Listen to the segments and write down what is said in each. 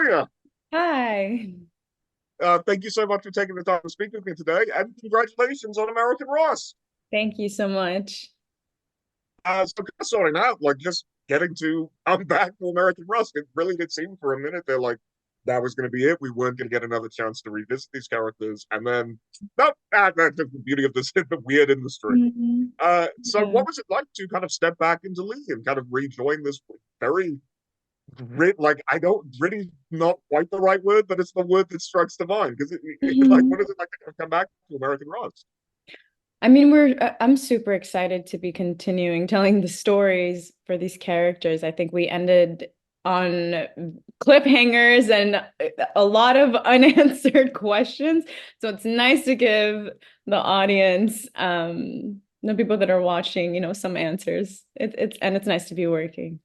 Julia, Hi. thank you so much for taking the time to speak with me today, and congratulations on American Ross. Thank you so much. So kind of sorting out, like just getting to I'm back to American Rust. It really did seem for a minute they're like that was going to be it. We weren't going to get another chance to revisit these characters, and then no, that's the beauty of this the weird industry. Mhm. So Yeah. what was it like to kind of step back into Lee and kind of rejoin this very like I don't really not quite the right word, but it's the word that strikes to mind because like Mhm. what is it like to come back to American Ross? I'm super excited to be continuing telling the stories for these characters. I think we ended on cliffhangers and a lot of unanswered questions. So it's nice to give the audience, the people that are watching, some answers. It's nice to be working.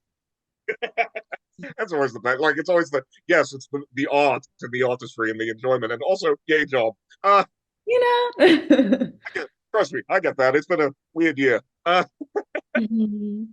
That's always the best. Like it's always the yes, it's the art and the artistry and the enjoyment, and also yay job. Uh, You know? Trust me, I get that. It's been a weird year. Mhm.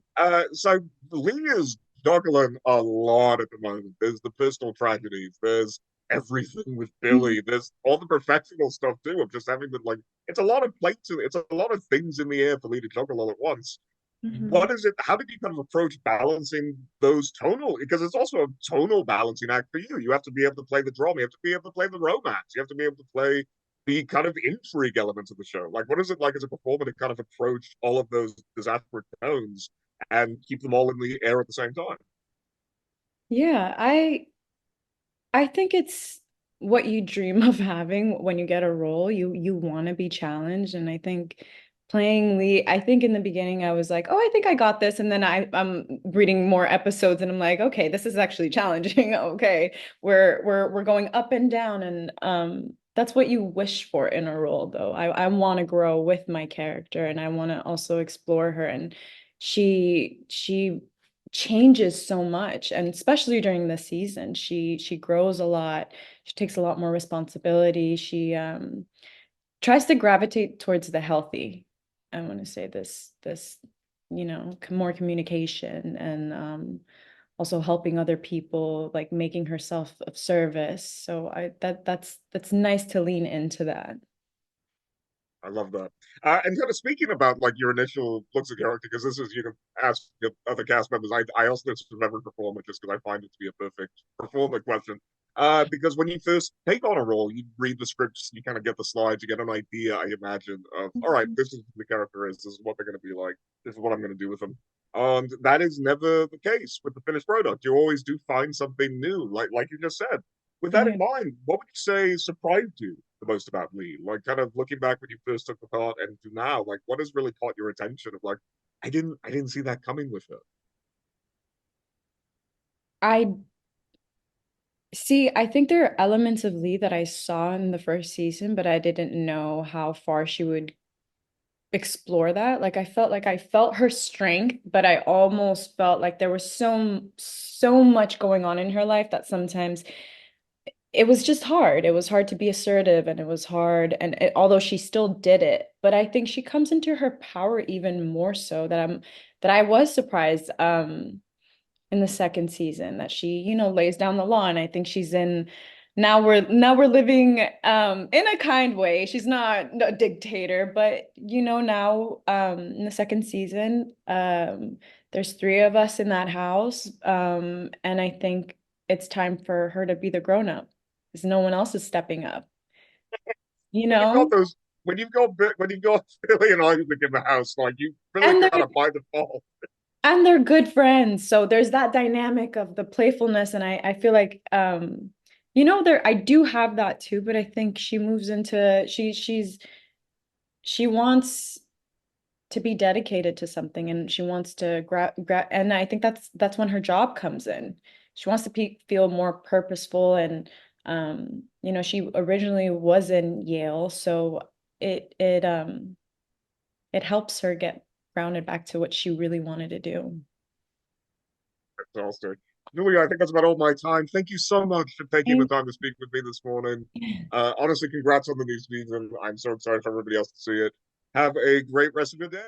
So Lee is juggling a lot at the moment. There's the personal tragedies. There's everything with Billy. There's all the professional stuff too of just having to like. It's a lot of plates. It's a lot of things in the air for Lee to juggle all at once. Mhm. What is it? How did you kind of approach balancing those tonal? Because it's also a tonal balancing act for you. You have to be able to play the drama. You have to be able to play the romance. You have to be able to play the kind of intrigue elements of the show. Like, what is it like as a performer to kind of approach all of those disparate tones and keep them all in the air at the same time? Yeah, I think it's what you dream of having when you get a role. You want to be challenged, and I think playing Lee, I think in the beginning I was like, "Oh, I think I got this." And then I'm reading more episodes and I'm like, "Okay, this is actually challenging." Okay. We're going up and down and that's what you wish for in a role though. I want to grow with my character and I want to also explore her and she changes so much and especially during the season she grows a lot, she takes a lot more responsibility, she tries to gravitate towards the healthy. I want to say this more communication and also helping other people, like making herself of service. So that's nice to lean into that. I love that. And kind of speaking about like your initial looks of character, because this is you can ask the other cast members. I also this from every performer just because I find it to be a perfect performer question. Because when you first take on a role, you read the scripts, you kind of get the slides, you get an idea, I imagine, of all right, Mhm. this is who the character is, this is what they're going to be like, this is what I'm going to do with them. And that is never the case with the finished product. You always do find something new, like you just said. With that Yeah. in mind, what would you say surprised you the most about Lee? Like, kind of looking back when you first took the part and to now, like, what has really caught your attention? Of like, I didn't see that coming with her. I see, I think there are elements of Lee that I saw in the first season, but I didn't know how far she would explore that. Like I felt her strength, but I almost felt like there was so much going on in her life that sometimes it was just hard. It was hard to be assertive and it was hard although she still did it, but I think she comes into her power even more so that I was surprised in the second season that she, lays down the law. And I think she's in now we're living in a kind way. She's not a dictator, but now in the second season, there's three of us in that house. And I think it's time for her to be the grown up because no one else is stepping up, you When you've got know? those, when you've got Billy and Isaac in the house, like you really And kind they're of by default. and they're good friends. So there's that dynamic of the playfulness. And I feel like there I do have that too, but I think she moves into she wants to be dedicated to something and she wants to and I think that's when her job comes in. She wants to feel more purposeful and she originally was in Yale, so it helps her get grounded back to what she really wanted to do. Fantastic. Julia, I think that's about all my time. Thank you so much for taking the time to speak with me this morning. Honestly, congrats on the new season. I'm so excited for everybody else to see it. Have a great rest of your day.